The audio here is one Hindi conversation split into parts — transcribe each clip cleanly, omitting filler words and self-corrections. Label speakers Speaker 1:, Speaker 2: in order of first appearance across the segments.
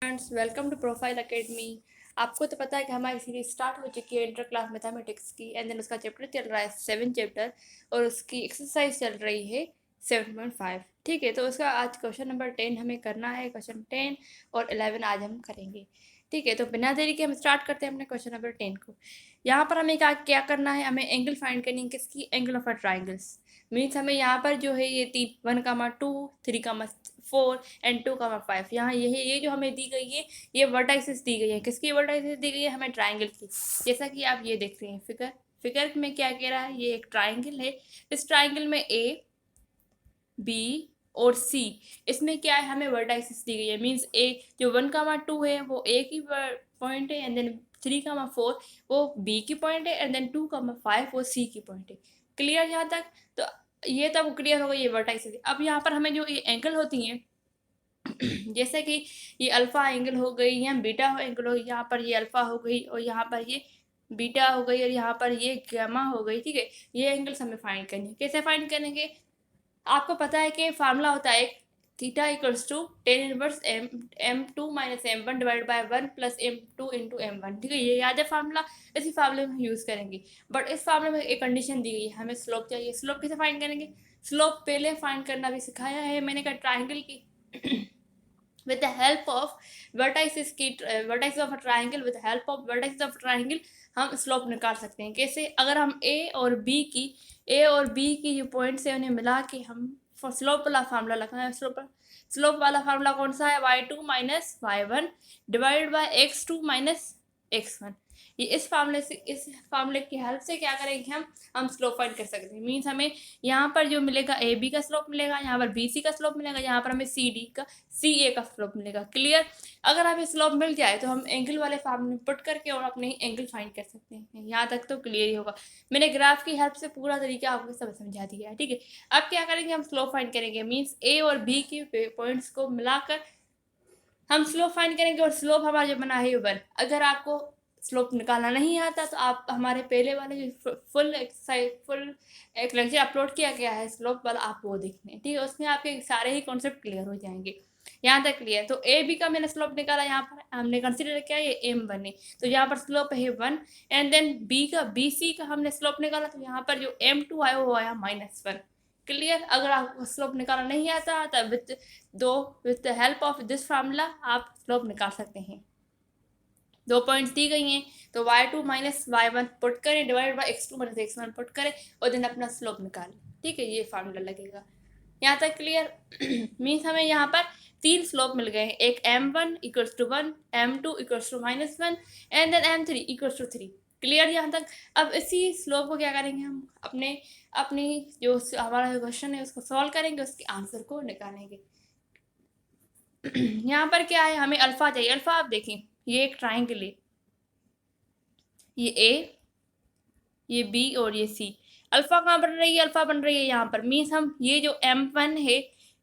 Speaker 1: Friends, welcome to profile academy. आपको तो पता है कि हमारी सीरीज स्टार्ट हो चुकी है इंटर क्लास मैथमेटिक्स की, एंड देन उसका चैप्टर चल रहा है 7 चैप्टर, और उसकी एक्सरसाइज चल रही है 7.5। ठीक है, तो उसका आज क्वेश्चन नंबर 10 हमें करना है। क्वेश्चन 10 और 11 आज हम करेंगे। ठीक है, तो बिना देरी के हम स्टार्ट करते हैं अपने क्वेश्चन नंबर 10 को। यहाँ पर हमें क्या क्या करना है, हमें एंगल फाइंड करनी है। किसकी? Angle of a triangles. Means हमें यहाँ पर जो है ये 1, 2, 3, 4 एंड 2, 5 यहाँ ये जो हमें दी गई है, ये वर्टाइसिस दी गई है। किसकी वर्टाइसिस दी गई है? हमें ट्राइंगल की। जैसा कि आप ये देख रहे हैं फिगर में क्या कह रहा है, ये एक ट्राइंगल है। इस ट्राइंगल में ए, बी और सी, इसमें क्या है, हमें वर्टाइसिस दी गई है। मीन्स ए जो 1, 2 है वो ए की पॉइंट है, एंड देन 3, 4 वो बी की पॉइंट है, एंड देन 2, 5 वो सी की पॉइंट है। क्लियर यहाँ तक? तो ये तब क्लियर हो गई ये वर्टाइसिस। अब यहाँ पर हमें जो ये एंगल होती हैं जैसे कि ये अल्फा एंगल हो गई या बीटा एंगल हो, यहाँ पर ये अल्फा हो गई और यहाँ पर ये बीटा हो गई और यहाँ पर ये गामा हो गई। ठीक है, ये एंगल्स हमें फाइंड करनी है। कैसे फाइंड करेंगे? आपको पता है कि फार्मूला होता है theta equals to tan inverse m2 minus m1 divide by 1 plus m2 into m1। ठीक है, ये याद है फार्मूला, इसी फार्मूले में यूज़ करेंगे। बट इस फार्मूले में एक कंडीशन दी गई है, हमें स्लोप चाहिए। स्लोप कैसे फाइंड करेंगे? स्लोप पहले फाइंड करना भी सिखाया है मैंने, कहा ट्राइंगल की with the help of vertices of a triangle, with the help of vertices of triangle हम स्लोप निकाल सकते हैं। कैसे? अगर हम ए और बी की जो पॉइंट्स है उन्हें मिला के हम स्लोप वाला फार्मूला लगाना है। स्लोप वाला फार्मूला कौन सा है? y2 minus y1 divide by x2 minus x1। ये इस फार्मूले की हेल्प से क्या करेंगे, हम स्लोप फाइंड कर सकते हैं। मीन्स हमें यहाँ पर जो मिलेगा ए बी का स्लोप मिलेगा, यहाँ पर बी सी का स्लोप मिलेगा, यहाँ पर हमें सी डी का सी ए का स्लोप मिलेगा। क्लियर? अगर हमें स्लोप मिल जाए तो हम एंगल वाले फार्मूले में पुट करके और अपने एंगल फाइंड कर सकते हैं। यहाँ तक तो क्लियर ही होगा। मैंने ग्राफ की हेल्प से पूरा तरीका आपको सब समझा दिया है। ठीक है, अब क्या करेंगे, हम स्लोप फाइंड करेंगे। मीन्स ए और बी के पॉइंट्स को मिलाकर हम स्लोप फाइंड करेंगे, और स्लोप हमारा जो बना है 1। अगर आपको स्लोप निकालना नहीं आता तो आप हमारे पहले वाले जो फुल एक लेक्चर अपलोड किया गया है स्लोप वाला, आप वो देख लें। ठीक है, उसमें आपके सारे ही कॉन्सेप्ट क्लियर हो जाएंगे। यहाँ तक क्लियर? तो ए बी का मैंने स्लोप निकाला, यहाँ पर हमने कंसिडर किया ये m1 है, तो यहाँ पर स्लोप है 1। एंड देन बी सी का हमने स्लोप निकाला, तो यहाँ पर जो m2 आया वो आया -1। क्लियर? अगर आपको स्लोप निकालना नहीं आता तब with the help of this formula आप स्लोप निकाल सकते हैं। 2 पॉइंट्स दी गई हैं, तो y2 माइनस y1 पुट करें divide by x2 minus x1 put करें और देन अपना स्लोप निकालें। ठीक है, ये फार्मूला लगेगा। यहाँ तक क्लियर? मीन्स हमें यहाँ पर 3 स्लोप मिल गए हैं। एक m1 equals to 1, m2 equals to -1 and then m3 equals to 3। Clear यहाँ तक? अब इसी स्लोप को क्या करेंगे, हम अपनी जो हमारा क्वेश्चन है उसको सॉल्व करेंगे, उसके आंसर को निकालेंगे। यहाँ पर क्या है, हमें अल्फा चाहिए। अल्फा आप देखें, ये एक ट्राइंगल है, ये ए, ये बी और ये सी। अल्फा कहाँ बन रही है? अल्फा बन रही है यहाँ पर। मीन्स हम ये जो m1 है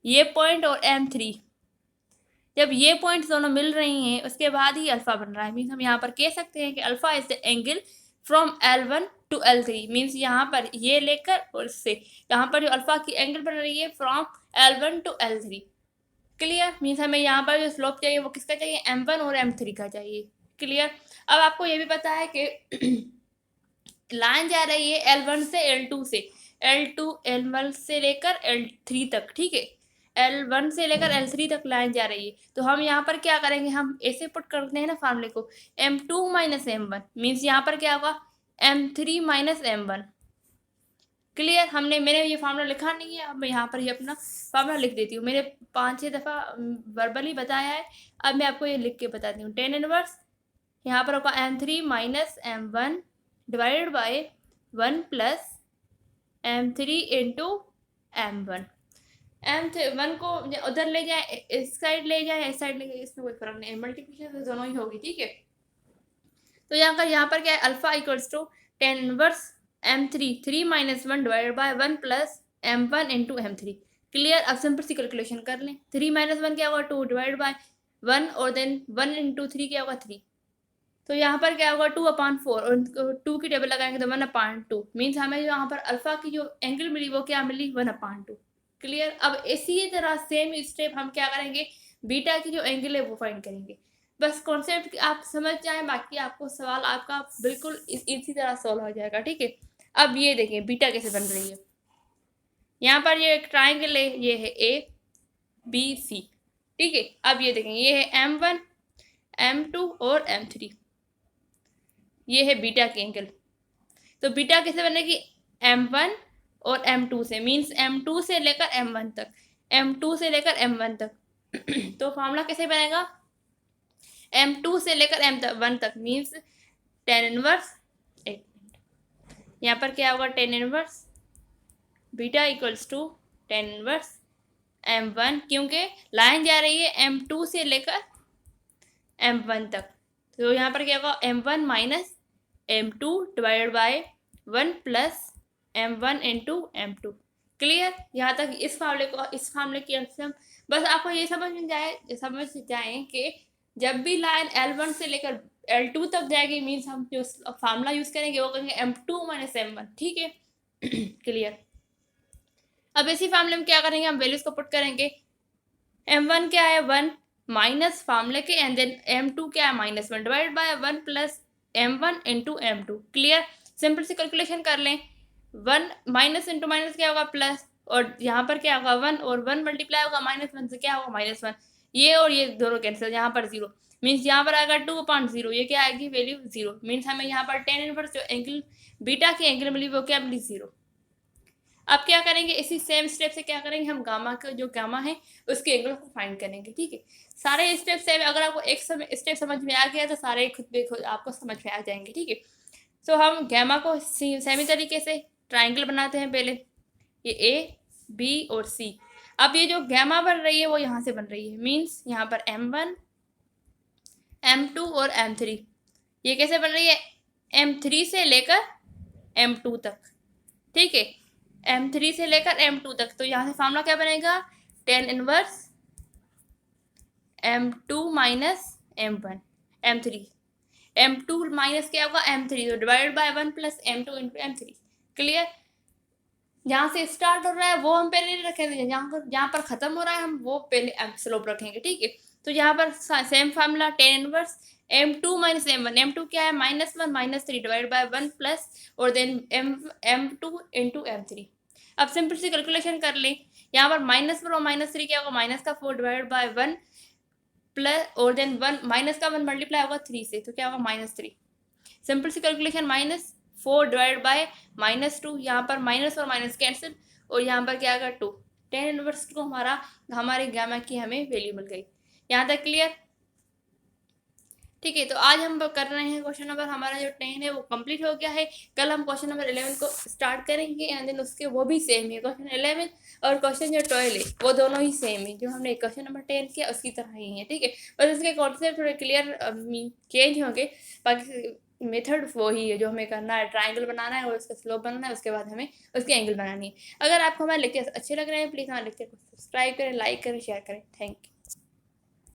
Speaker 1: ये पॉइंट और m3, जब ये पॉइंट्स दोनों मिल रही हैं उसके बाद ही अल्फा बन रहा है। मीन्स हम यहाँ पर कह सकते हैं कि alpha is the angle from L1 to L3। Means यहाँ पर ये लेकर और इससे यहाँ पर जो अल्फा की एंगल बन रही है from L1 to L3। Clear? Means हमें यहाँ पर जो स्लोप चाहिए वो किसका चाहिए? m1 और m3 का चाहिए। क्लियर? अब आपको ये भी पता है कि लाइन जा रही है L1 से L2 से, L1 से लेकर L3 तक। ठीक है, L1 से लेकर L3 तक लाइन जा रही है, तो हम यहाँ पर क्या करेंगे, हम ऐसे पुट करते हैं ना फार्मूले को, m2 माइनस m1। मीन्स यहाँ पर क्या होगा? m3 minus m1। क्लियर? मैंने ये फार्मूला लिखा नहीं है, अब मैं यहाँ पर ये अपना फार्मूला लिख देती हूँ। मैंने 5-6 दफ़ा वर्बली बताया है, अब मैं आपको ये लिख के बताती हूँ। टेन इनवर्स यहाँ पर होगा m3 minus m1 divided by 1 plus m3 into m1। m1 को उधर ले जाए, इस साइड ले जाए, इस साइड ले जाए, इसमें कोई फर्क नहीं है, मल्टीप्लिकेशन तो दोनों ही होगी। ठीक है, तो यहाँ पर क्या है, alpha equals to tan inverse m3 3 minus 1 divided by 1 plus m1 into m3। Clear? अब सिंपल सी कैलकुलेशन कर लें। 3 माइनस 1 क्या होगा? 2 डिवाइड बाय 1 और देन 1 इंटू 3 क्या होगा? 3। तो यहाँ पर क्या होगा? 2/4 और 2 की टेबल लगाएंगे तो 1/2। मीन्स हमें यहाँ पर अल्फा की जो एंगल मिली वो क्या मिली? 1/2। क्लियर? अब इसी तरह सेम स्टेप हम क्या करेंगे, बीटा की जो एंगल है वो फाइंड करेंगे। बस कॉन्सेप्ट आप समझ जाएं, बाकी आपको सवाल आपका बिल्कुल इसी तरह सॉल्व हो जाएगा। ठीक है, अब ये देखिए बीटा कैसे बन रही है। यहाँ पर ये एक ट्राइंगल है, ये है ए बी सी। ठीक है, अब ये देखें, ये है M1 M2 और M3, ये है बीटा की एंगल। तो बीटा कैसे बनेगी, M1 और M2 से, मीन्स M2 से लेकर M1 तक, M2 से लेकर M1 तक। तो फॉर्मूला कैसे बनेगा, M2 से लेकर M1 तक मीन्स टेन इनवर्स, एक मिनट, यहाँ पर क्या होगा, tan inverse beta equals to tan inverse M1, क्योंकि लाइन जा रही है M2 से लेकर M1 तक। तो यहाँ पर क्या होगा, M1 minus M2 divided by 1 plus M1 into M2। Clear, यहाँ तक इस फार्मूले की हम बस आपको ये समझ जाए कि जब भी लाइन L1 से लेकर L2 तक जाएगी मीन्स हम जो फार्मूला यूज करेंगे वो करेंगे M2 माइनस M1। ठीक है, क्लियर। अब इसी फार्मूले में क्या करेंगे, हम वैल्यूज को पुट करेंगे। M1 क्या है, 1 माइनस फार्मूले के, एंड देन M2 क्या है, -1 divide by 1 plus M1 into M2। Clear, simple सी कैलकुलेशन कर लें, 1 माइनस इंटू माइनस क्या होगा, प्लस, और यहाँ पर क्या होगा 1 और 1 मल्टीप्लाई होगा -1 से, क्या होगा -1, ये और ये दोनों कैंसिल, यहाँ पर 0 मीन्स यहाँ पर आएगा 2/0, ये क्या आएगी वैल्यू 0, मीन्स हमें यहाँ पर टेन इनवर्स जो एंगल बीटा की एंगल मिली वो क्या मिली, 0। अब क्या करेंगे, इसी सेम स्टेप से क्या करेंगे, हम गामा का जो गामा है उसके एंगल को फाइंड करेंगे। ठीक है, सारे स्टेप से अगर आपको एक स्टेप समझ में आ गया तो सारे खुद आपको समझ में आ जाएंगे। ठीक है, तो हम गामा को सेमी तरीके से ट्राइंगल बनाते हैं। पहले ये ए बी और सी। अब ये जो गामा बन रही है वो यहाँ से बन रही है, मीन्स यहाँ पर M1 M2 और M3। ये कैसे बन रही है, M3 से लेकर M2 तक। ठीक है, M3 से लेकर M2 तक। तो यहाँ से फार्मूला क्या बनेगा, ten inverse M2 minus M1 M3, M2 minus क्या होगा M3, तो divide by 1 plus M2 into M3। Clear, जहाँ से स्टार्ट हो रहा है वो हम पहले नहीं रखेंगे, जहाँ पर खत्म हो रहा है हम वो पहले स्लोप रखेंगे। ठीक है, तो यहाँ पर same formula ten inverse M2 minus M1, M2 क्या है -1 -3 डिवाइड बाय 1 प्लस और देन M2 इंटू M3। अब सिंपल सी कैलकुलेशन कर लें, यहाँ पर -4 और -3 क्या होगा, -4 डिवाइड बाय 1 प्लस और देन 1 -1 मल्टीप्लाई होगा 3 से, तो क्या होगा -3। सिंपल सी कैलकुलेशन, -4 डिवाइड बाय -2, यहाँ पर माइनस और माइनस कैंसिल, और यहाँ पर क्या आएगा 2। टेन इनवर्स को हमारे गामा की हमें वैल्यू मिल गई। यहाँ तक क्लियर। ठीक है, तो आज हम कर रहे हैं क्वेश्चन नंबर, हमारा जो 10 है वो कंप्लीट हो गया है। कल हम क्वेश्चन नंबर 11 को स्टार्ट करेंगे, एंड देन उसके वो भी सेम है, क्वेश्चन 11 और क्वेश्चन जो 12 है वो दोनों ही सेम है, जो हमने क्वेश्चन नंबर 10 किया उसकी तरह ही है। ठीक है, बस इसके कॉन्सेप्ट थोड़े क्लियर चेंज होंगे, बाकी मेथड वो ही है जो हमें करना है, ट्राइंगल बनाना है और उसका स्लोप बनाना है, उसके बाद हमें उसकी एंगल बनानी है। अगर आपको हमारे लेक्चर अच्छे लग रहे हैं प्लीज़ हमारे लेक्चर को सब्सक्राइब करें, लाइक करें, शेयर करें। Thank you.